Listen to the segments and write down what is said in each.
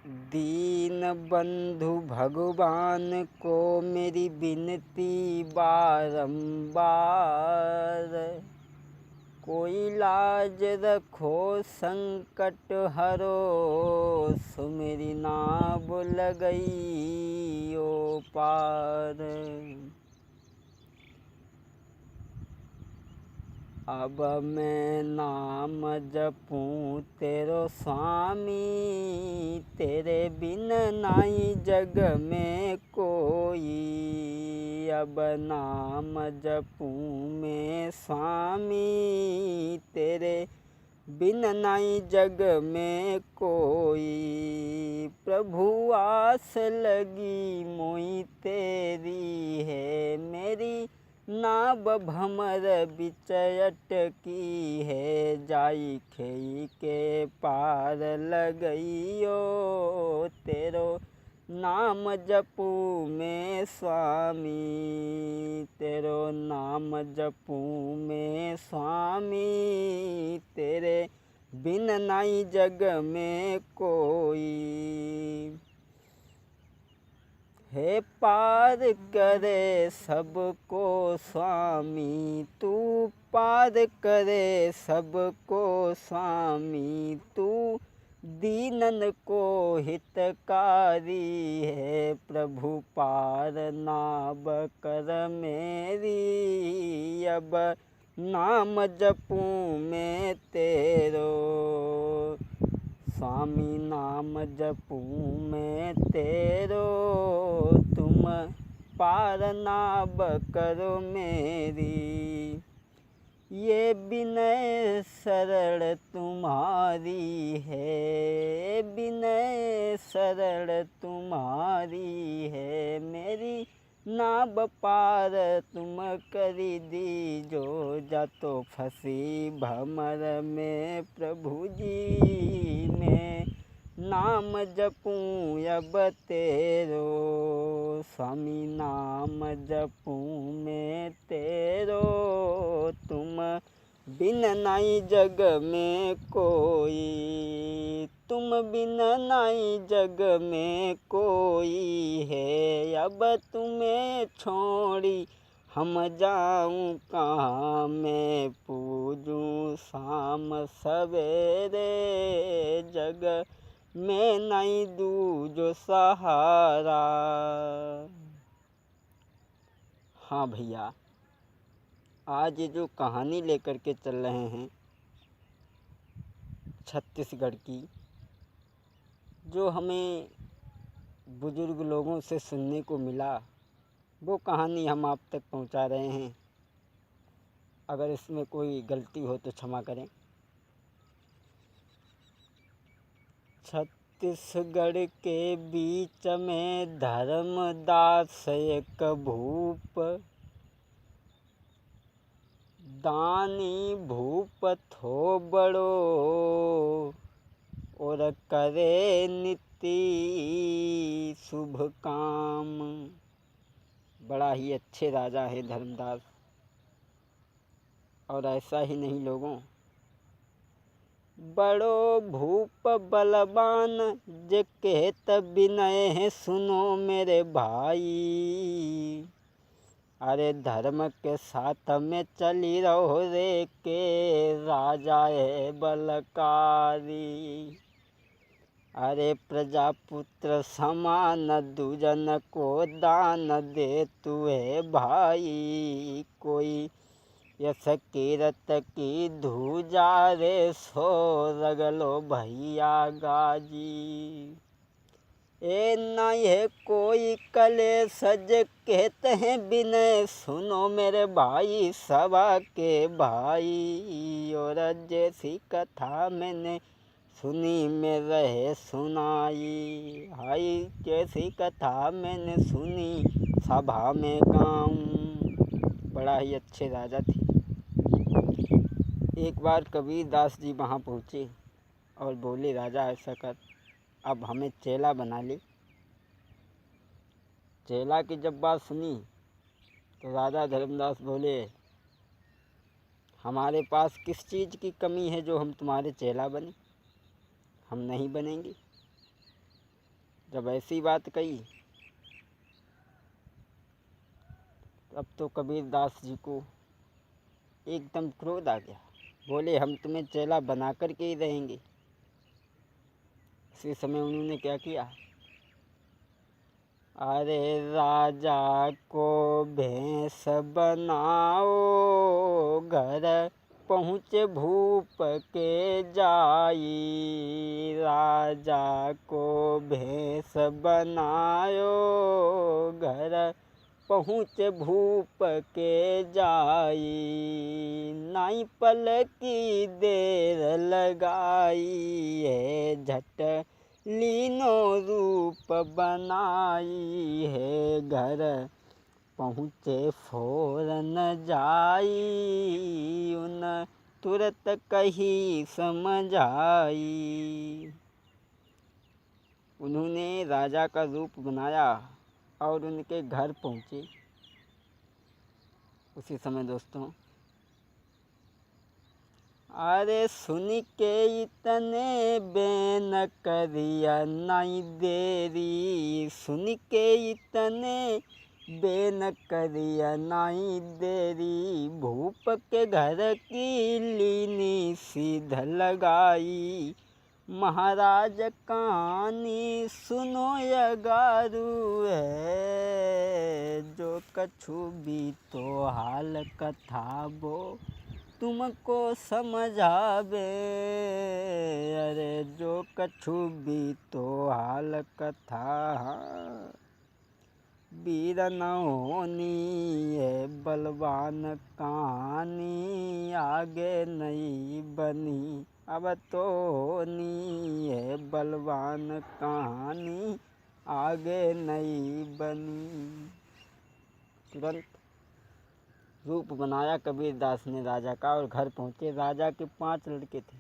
दीन बंधु भगवान को मेरी विनती बारंबार, कोई लाज रखो संकट हरो, सुमेरी नाव लगई ओ पार। अब मैं नाम जपूं तेरो स्वामी, तेरे बिन नाई जग में कोई। अब नाम जपूं मैं स्वामी, तेरे बिन नाई जग में कोई। प्रभु आस लगी मोई तेरी है, मेरी नाव भमर बिच अटकी है। जाई खेई के पार लगइयो, तेरो नाम जपूं मैं स्वामी, तेरो नाम जपूं मैं स्वामी, तेरे बिन नाई जग में कोई। हे पार करे सबको स्वामी, तू पार करे सबको स्वामी। तू दीनन को हितकारी है, प्रभु पार नाव कर मेरी। अब नाम जपूं मैं तेरो स्वामी, नाम जपूं मैं तेरो, तुम पार नाव करो मेरी। ये विनय सरल तुम्हारी है, विनय सरल तुम्हारी है। मेरी नाव पार तुम करी दीजो, जातो फंसी भमर में प्रभु जी। मैं नाम जपूं अब तेरो स्वामी, नाम जपूं मैं तेरो, तुम बिन नाई जग में कोई। तुम बिन नाई जग में कोई है, अब तुम्हें छोड़ी हम जाऊं कहाँ। मैं पूजूं शाम सवेरे, जग मैं नहीं दूजो सहारा। हाँ भैया, आज ये जो कहानी लेकर के चल रहे हैं छत्तीसगढ़ की, जो हमें बुजुर्ग लोगों से सुनने को मिला, वो कहानी हम आप तक पहुंचा रहे हैं। अगर इसमें कोई गलती हो तो क्षमा करें। छत्तीसगढ़ के बीच में धर्मदास एक भूप, दानी भूप थो बड़ो, और करे नित्य शुभ काम। बड़ा ही अच्छे राजा है धर्मदास। और ऐसा ही नहीं लोगों, बड़ो भूप बलवान, जे कहत विनय है सुनो मेरे भाई। अरे धर्म के साथ में चली रहो रे, के राजा है बलकारी। अरे प्रजापुत्र समान दुजन को दान दे तू है भाई। कोई यस कीरत की धूजा रे, सो रगलो भैया गाजी। ए नहीं है कोई कले सज, कहते हैं विनय सुनो मेरे भाई सभा के भाई। और जैसी कथा मैंने सुनी में रहे सुनाई, हाय जैसी कथा मैंने सुनी सभा में गाऊं। बड़ा ही अच्छे राजा थे। एक बार कबीर दास जी वहाँ पहुँचे और बोले, राजा ऐसा कर, अब हमें चेला बना ले। चेला की जब बात सुनी तो राजा धर्मदास बोले, हमारे पास किस चीज़ की कमी है जो हम तुम्हारे चेला बने? हम नहीं बनेंगे। जब ऐसी बात कही अब तो कबीरदास जी को एकदम क्रोध आ गया। बोले हम तुम्हें चेला बना कर के ही रहेंगे। इसी समय उन्होंने क्या किया, अरे राजा को भैंस बनाओ, घर पहुँचे भूप के जाई। राजा को भैंस बनायो, घर पहुँचे भूप के जाई। नाई पल की देर लगाई है, झट लीनो रूप बनाई है। घर पहुँचे फौरन जाई, उन तुरत कही समझाई। उन्होंने राजा का रूप बनाया और उनके घर पहुँचे। उसी समय दोस्तों, अरे सुन के इतने बेन करिया नहीं देरी। सुन के इतने बेन करिया नहीं देरी। भूप के घर की लीनी सीध लगाई। महाराज कहानी सुनो यगारू है, जो कछु भी तो हाल कथा बो तुमको समझावे। अरे जो कछु भी तो हाल कथा, वीर न होनी है बलवान कहानी। आगे नहीं बनी अब तो होनी है बलवान कहानी। आगे नहीं बनी। तुरंत रूप बनाया कबीरदास ने राजा का और घर पहुँचे। राजा के 5 लड़के थे।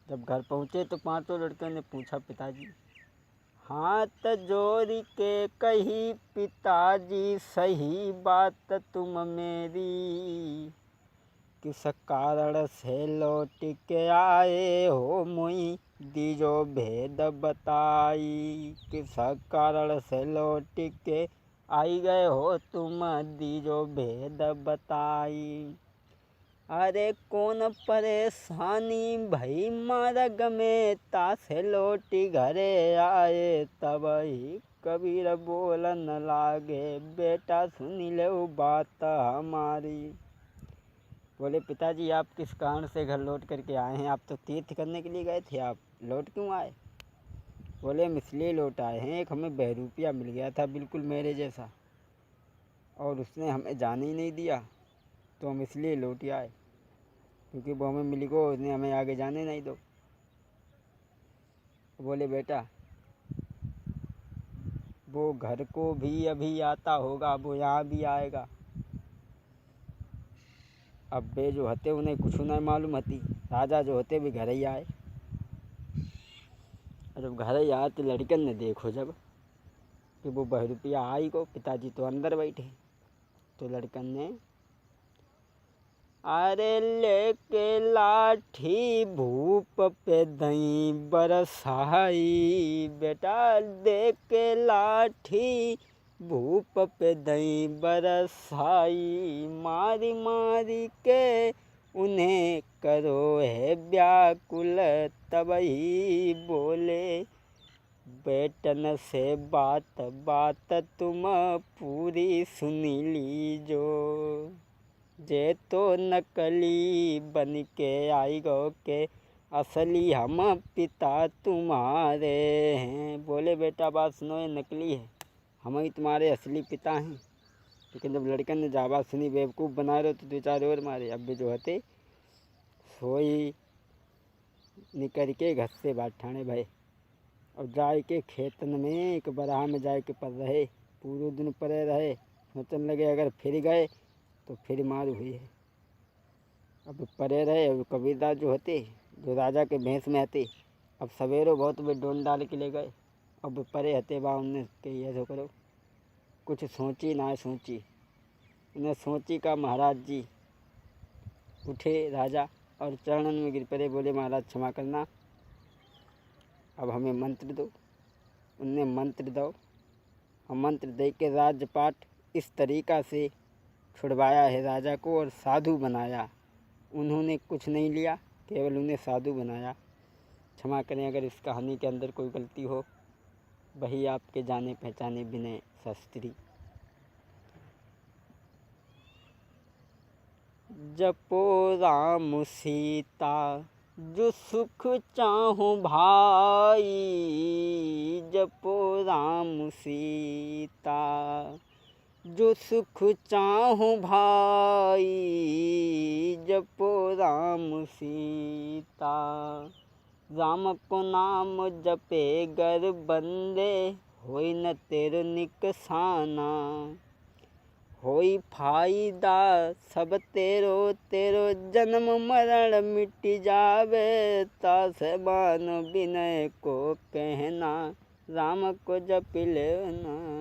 जब घर पहुँचे तो 5 लड़कों ने पूछा, पिताजी। हाथ जोड़ के कही पिताजी, सही बात तुम मेरी। किस कारण से लौट के आए हो, मुई दीजो भेद बताई। किस कारण से लौट के आई गए हो तुम, दीजो भेद बताई। अरे कौन परेशानी भई मार्ग में, तासे लौटी घरे आए। तब ही कबीर बोलन लागे, बेटा सुनी ले बात हमारी। बोले, पिताजी आप किस कारण से घर लौट करके आए हैं? आप तो तीर्थ करने के लिए गए थे, आप लौट क्यों आए? बोले, हम इसलिए लौट आए हैं, एक हमें बहरूपिया मिल गया था बिल्कुल मेरे जैसा, और उसने हमें जाने ही नहीं दिया, तो हम इसलिए लौट आए, क्योंकि वो हमें मिल गया, उसने हमें आगे जाने नहीं दो। बोले, बेटा वो घर को भी अभी आता होगा, वो यहाँ भी आएगा। अब वे जो होते उन्हें कुछ नहीं मालूम हती। राजा जो होते भी घर ही आए। और जब घर ही आए तो लड़कन ने देखो जब कि वो बहरूपिया आई को, पिताजी तो अंदर बैठे। तो लड़कन ने, अरे लेके लाठी भूप पे दई बरसाई। बेटा देख के लाठी भूप पे दई बरसाई। मारी मारी के उन्हें करो है व्याकुल। तब ही बोले, बेटन से बात बात तुम पूरी सुनी लीजो। जे तो नकली बन के आई गो के, असली हम पिता तुम्हारे हैं। बोले, बेटा बात सुनो, ये नकली है, हम ही तुम्हारे असली पिता हैं। लेकिन जब लड़कन ने जा बात सुनी, बेवकूफ़ बना रहे हो, तो 2-4 और मारे। अब भी जो हते सोई निकल के घर से बात ठाणे भय, और जाए के खेतन में एक बराह में जाए के पर रहे। पूरे दिन परे रहे, सोचने लगे अगर फिर गए तो फिर मार हुई है। अब परे रहे। और कबीरदास जो होते, जो राजा के भेष में हते, अब सवेरो बहुत वे डोन डाल के ले गए। अब परे हते बा उनने के ये जो करो, कुछ सोची ना सोची। उन्हें सोची का महाराज जी उठे राजा और चरणन में गिर पड़े। बोले, महाराज क्षमा करना, अब हमें मंत्र दो। उन्हें मंत्र दो और मंत्र दे के राजपाट इस तरीक़ा से छुड़वाया है राजा को और साधु बनाया। उन्होंने कुछ नहीं लिया, केवल उन्हें साधु बनाया। क्षमा करें अगर इस कहानी के अंदर कोई गलती हो। वही आपके जाने पहचाने विनय शास्त्री। जपो राम सीता जो सुख चाहो भाई, जपो राम सीता जो सुख चाहो भाई, जपो राम सीता। राम को नाम जपे गर बंदे, होई न तेरो निकसाना। होई फायदा सब तेरो, तेरो जन्म मरण मिट जावे। तास मान विनय को कहना, राम को जप लेना।